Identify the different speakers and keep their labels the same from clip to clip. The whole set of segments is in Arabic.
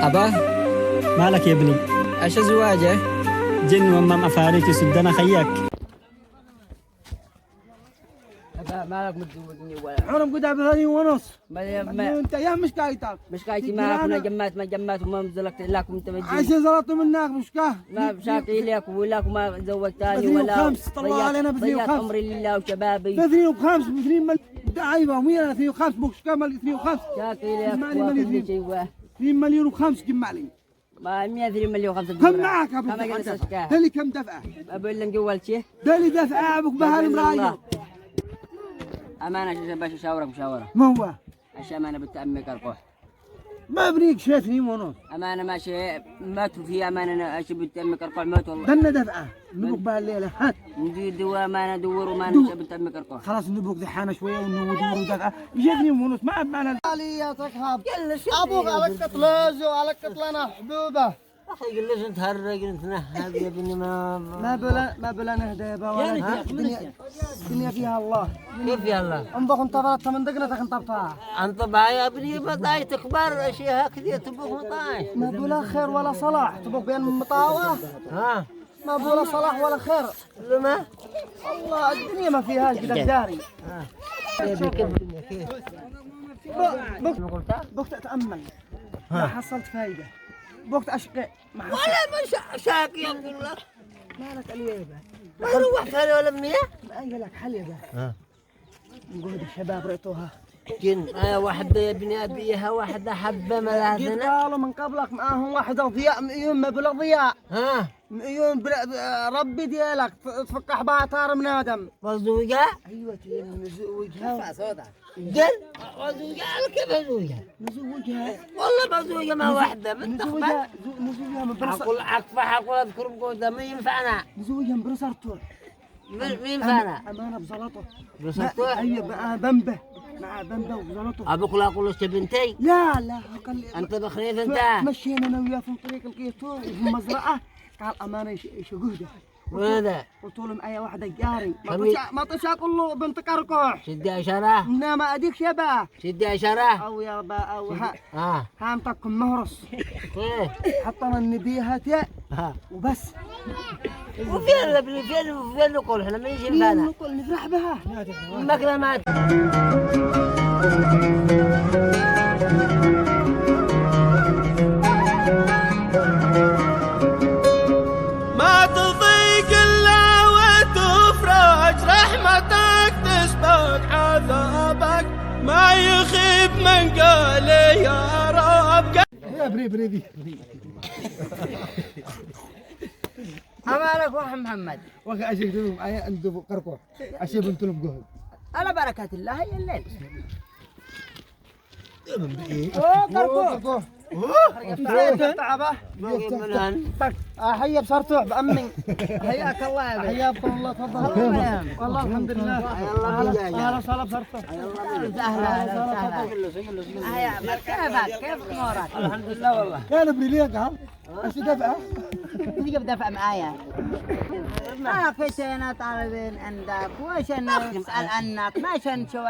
Speaker 1: أبا
Speaker 2: مالك يا ابني؟
Speaker 1: ايش زواجه؟
Speaker 2: جن وامام افاريك يسدنا خياك.
Speaker 1: أبا مالك متزوجني ولا
Speaker 3: حرم قد عبثاني ونص.
Speaker 1: ما
Speaker 3: انت يا مشكايتك.
Speaker 1: مشكايتي ما كنا ما جمعت وما مزلقت لكم انت
Speaker 3: عشان زلطت منك مشكاه.
Speaker 1: ما بشاكي لك ولا ما زوجتني
Speaker 3: بثنين
Speaker 1: ولا
Speaker 3: وخمس طلع علينا بثنين
Speaker 1: ضيعت
Speaker 3: وخمس.
Speaker 1: عمري لله وشبابي.
Speaker 3: بثنين وخمس بثنين مل دعيبه ومية اثنين وخمس مشكاه مال اثنين وخمس.
Speaker 1: شاكي لك
Speaker 3: اسمعني مليون
Speaker 1: وكل شيء
Speaker 3: 2 مليون وخمس جمع لي.
Speaker 1: ما 103 مليون 5
Speaker 3: كم معك ابو
Speaker 1: كم جلست
Speaker 3: دلي كم دفعه؟
Speaker 1: اقول لك اول شيء
Speaker 3: دلي دفعه ابوك بهالمرايه.
Speaker 1: امانه باش اشاورك مشاوره.
Speaker 3: ما هو؟
Speaker 1: عشان انا بتأمك الروح.
Speaker 3: ما ابنيك شيتني ونص.
Speaker 1: امانه ماشي ماتوا في امانه انا ايش بتأمك الروح مات والله.
Speaker 3: دنا دفعه نبوك بهالليله هات.
Speaker 1: ندير دواء ما ندور وما نمشي بتأمك الروح.
Speaker 3: خلاص نبوك ذحانه شويه ونودور ودفعه جتني ونص ما معنا.
Speaker 4: علي تكهب ابوك على قتلاج وعلى قتلنا حبوبه.
Speaker 5: أخي ليش أنت هرج أنت نهد يا ابني
Speaker 4: ما بلا نهدى يا باولا. الدنيا فيها الله.
Speaker 5: كيف يا الله؟
Speaker 4: انبخ انت فرطت من دقنتك انت بطاع.
Speaker 5: أنت باي يا ابني بداية تكبر أشياء كذي تبغى مطاعش.
Speaker 4: ما بلا خير ولا صلاح تبغى بين مطاوة.
Speaker 5: ها؟
Speaker 4: ما بلا صلاح ولا خير.
Speaker 5: لما؟
Speaker 4: الله الدنيا ما فيهاش كذا داري.
Speaker 5: كيف الدنيا كيف؟
Speaker 4: بك تتأمل ما حصلت فايدة. بوقت أشقى ما حصلت.
Speaker 5: ولا مش شاكي يقول لك.
Speaker 4: مالك اليابة.
Speaker 5: ما روحت هذه ولا منيح؟
Speaker 4: ما قال لك حليبة.
Speaker 5: ها.
Speaker 4: نقول الشباب رأيتوها.
Speaker 5: جن واحدة يا ابني أبيها واحدة حبة ملاذنا.
Speaker 4: قالوا من قبلك معاهم واحدة ضياء مئيون ما بلا ضياء.
Speaker 5: ها.
Speaker 4: مئيون ربي ديالك تفقح بها طار من آدم.
Speaker 5: وزوجة؟
Speaker 4: أيوة مزوجها.
Speaker 5: جن وزوجة كيف زوجة؟
Speaker 4: مزوجها.
Speaker 5: والله مزوجة ما واحدة بتخبر.
Speaker 4: مزوجها من برص.
Speaker 5: حقول عكفة حقول أذكر بقولها ما ينفعنا.
Speaker 4: مزوجها من برصرته.
Speaker 5: مين ينفعنا؟
Speaker 4: أمانة بزلطه.
Speaker 5: بزلطه؟
Speaker 4: أيوة مع بمبة. مع بمبة وبزلطه.
Speaker 5: أبوك لا أقول لك بنتي؟
Speaker 4: لا
Speaker 5: أنت بخريف أنت؟
Speaker 4: مشينا أنا وياه في طريق القيتون في المزرعة. قال أمانة شقوده.
Speaker 5: وهذا؟
Speaker 4: قلت له معايا واحدة جاري.
Speaker 5: خميس.
Speaker 4: ما طيش أقول له بنت كركوح.
Speaker 5: شدي أشارة؟
Speaker 4: إنما أديك شبه.
Speaker 5: شدي أشارة؟
Speaker 4: أو يا با أو هامتكم مهرس.
Speaker 5: كيف؟
Speaker 4: حطنا النبيهة يا وبس.
Speaker 5: وفين نقول احنا ما يجي معنا؟
Speaker 4: نقول نفرح بها.
Speaker 5: المكرمات.
Speaker 6: ما تضيق الا وتفرج رحمتك تسبق عذابك ما يخيب من قال يا رب.
Speaker 3: يا بريدي
Speaker 1: امالك واحد محمد
Speaker 3: وقع أشيك تلوم أي أندو كركوح أشيك بنتلوم جهد.
Speaker 1: على بركة الله هي الليل.
Speaker 4: كركوح. تعبه. حيا بصرتوح بأمن.
Speaker 1: حياك الله يا بي.
Speaker 4: حياكم الله تفضل. والله الحمد لله. أهلا وسهلا بصرتوح.
Speaker 1: اهلا كيف امورك؟
Speaker 5: الحمد لله والله.
Speaker 3: كان بريليك ها أشي دفعة.
Speaker 1: تجيب دفع معايا. ما كنتنا طالبين عندك وعشان نسأل عنك ما عشان نشوف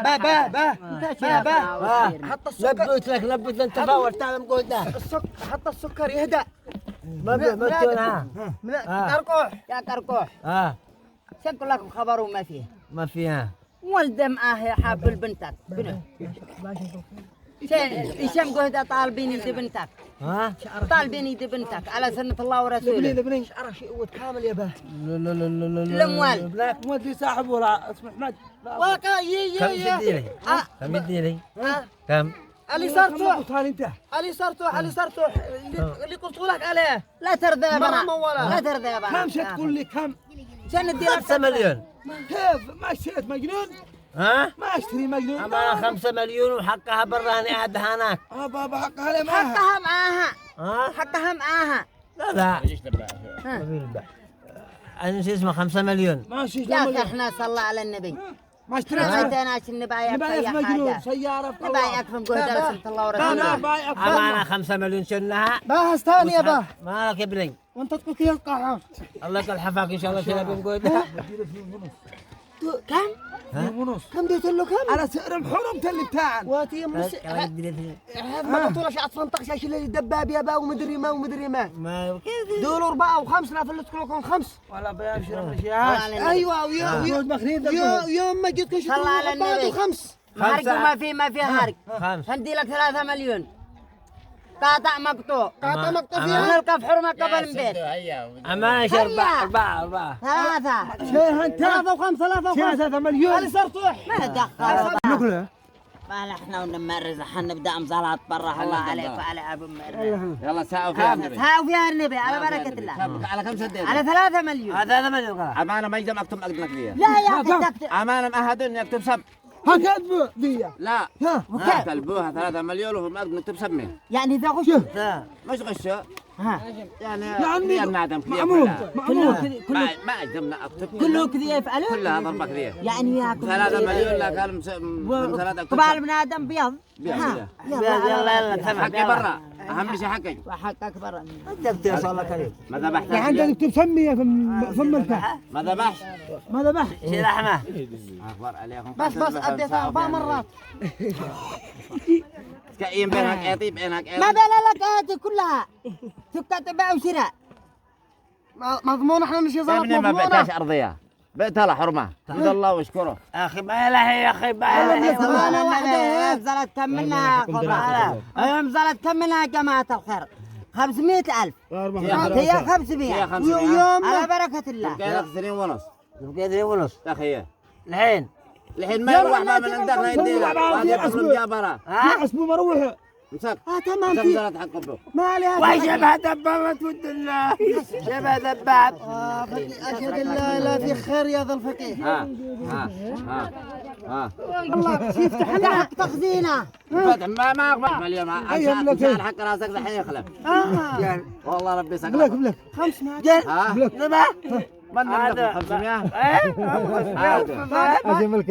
Speaker 4: حط السكر.
Speaker 5: لبيت لك تفاور تعال نقول ده.
Speaker 4: حط السكر يهدأ.
Speaker 5: ما تقولها.
Speaker 4: كركوح.
Speaker 1: يا كركوح شكل لكم خبر وما فيه.
Speaker 5: ما فيها.
Speaker 1: ولد معاه حاب بنتك. هشام قهدة طالبين يد بنتك. طالبين يد بنتك على سنة الله ورسوله.
Speaker 4: لبنان شعره شيء كامل يا به.
Speaker 5: لا
Speaker 1: الأموال.
Speaker 3: أحمد لي صاحب ولا اسمه أحمد.
Speaker 5: كم يديني؟ كم؟
Speaker 4: اللي صرتوح اللي قلت لك عليه.
Speaker 1: لا ترضى يا بنا.
Speaker 4: لا
Speaker 1: ترضى يا بنا.
Speaker 3: كم تقول لي كم؟
Speaker 1: عشان ندير
Speaker 5: 5 مليون.
Speaker 3: كيف ما اشتريت مجنون؟ ما اشتري مجنون.
Speaker 5: أما 5 مليون وحقها براني قاعد هناك.
Speaker 3: بابا حقها لي
Speaker 1: حقها معاها.
Speaker 5: لا أنا شو اسمه 5 مليون.
Speaker 3: ماشي
Speaker 1: يا أخي إحنا صلى على النبي.
Speaker 3: ما اشتريت.
Speaker 1: ما اديناش نبايعك في حاجة.
Speaker 3: سيارة
Speaker 1: نبايعك في مقهدة رسالة الله ورسوله.
Speaker 5: أما أنا 5 مليون شنها.
Speaker 4: باهس ثاني يا باه.
Speaker 5: مالك يا ابني.
Speaker 4: وانت تقول كيف قاعد.
Speaker 5: الله يكون حفاك إن شاء الله كذا بنقول ده.
Speaker 1: كم؟
Speaker 3: ونص.
Speaker 4: كم ديت له كم؟
Speaker 3: على سعر محرم تلي بتاعن.
Speaker 4: واتي مس هذا ما بطولة شعب 18 عشان الدباب يا با ومدري ما ومدري ما.
Speaker 5: ما كذا
Speaker 4: دول 4 و5 لا فلت كلكم 5.
Speaker 3: ولا بيمشي رمشي.
Speaker 4: ايوه ويوم ما جيت كنت
Speaker 1: صلى على النبي.
Speaker 4: 5.
Speaker 1: هارق ما في هارق.
Speaker 5: خمسة.
Speaker 1: هندي لك 3 مليون. قاطع مقطوع.
Speaker 4: قاطع مقطوع
Speaker 1: من
Speaker 4: فيها.
Speaker 1: الكف حرمة قبل البيت.
Speaker 5: أمانة أربعة
Speaker 1: 3.
Speaker 3: شيء انت.
Speaker 1: 3 و5 3
Speaker 3: شيء
Speaker 1: و5.
Speaker 3: 3 مليون.
Speaker 4: انا صرت روح.
Speaker 1: ما دخل.
Speaker 3: نقول
Speaker 1: ما احنا ونمرز حنبدا مزالات برا الله عليك وعلى ابو مرز.
Speaker 7: يلا ساعة فيها النبي.
Speaker 1: ها وفيها النبي على بركة الله.
Speaker 7: على كم سديت؟
Speaker 1: على 3 مليون.
Speaker 5: هذا مليون.
Speaker 7: أمانة ما يقدم أكتب أقدم لك
Speaker 1: لا يا أخي تكتب.
Speaker 7: أمانة مأهدين يكتب سب.
Speaker 3: هكذا ذي.
Speaker 7: لا
Speaker 3: ها.
Speaker 1: وكيف؟
Speaker 7: كلبوها 3 مليون وهم أقدم نكتب سبمه.
Speaker 1: يعني إذا غش.
Speaker 7: مش غشة.
Speaker 1: ها.
Speaker 7: يعني النادم كذي
Speaker 3: مأمون.
Speaker 1: كله
Speaker 7: ما أقدمنا أكتب
Speaker 1: كله كذي يفعله.
Speaker 7: كلها ضربة كذي.
Speaker 1: يعني ياكل.
Speaker 7: 3 مليون لا كان من 3 أكتب
Speaker 1: قبال ابن آدم بيض. ها.
Speaker 5: يلا
Speaker 7: حقي برا أهم شيء حقي.
Speaker 1: وحقك برا.
Speaker 5: أنت توصل لك عليه.
Speaker 7: ما ذبحت.
Speaker 3: عندك تسمي فم الكح.
Speaker 7: ما ذبحت.
Speaker 3: ما ذبح.
Speaker 5: شيل لحمة.
Speaker 7: أخبار عليكم.
Speaker 4: بس اديتها 4 مرات.
Speaker 7: كأين بينك أعطي بينك
Speaker 1: ما بلا لك هذه كلها. تكتب بيع وشراء.
Speaker 4: مضمون احنا نشي زلط
Speaker 7: ابني ما
Speaker 4: مضمونة.
Speaker 7: بعتاش أرضية. بعتها له حرمة. حمد الله واشكره.
Speaker 5: أخي ما لهي يا أخي ما لهي.
Speaker 1: أنا النبي زلت كملنا خضرة. أيام زلت كملنا جماعة الخير. 500,000. هي 500.
Speaker 7: ويوم
Speaker 1: على بركة الله.
Speaker 7: قال لك 2 ونص.
Speaker 5: بقدر ونص.
Speaker 7: أخي
Speaker 5: الحين.
Speaker 7: الحين ما يروح ما من عندك لا يدينا. هذه قسم جابرة.
Speaker 3: لا اسمه مروحه.
Speaker 7: مسك.
Speaker 4: تمام
Speaker 7: مسك
Speaker 4: في
Speaker 7: زلت حق قبله.
Speaker 4: ما عليها.
Speaker 5: وشبه دبابة ود الله. شبه دباب.
Speaker 4: اشهد ان لا اله في خير يا ذا الفقيه.
Speaker 7: ها
Speaker 1: الله يفتح لنا حق تخزينه.
Speaker 7: فتح ما أقبل مليون عشان حق راسك الحين يخلف. والله ربي سكت.
Speaker 3: بلك
Speaker 4: 500.
Speaker 7: ها؟
Speaker 5: نبه.
Speaker 7: من 500؟
Speaker 5: إيه.
Speaker 7: هذا.
Speaker 3: اجي ملك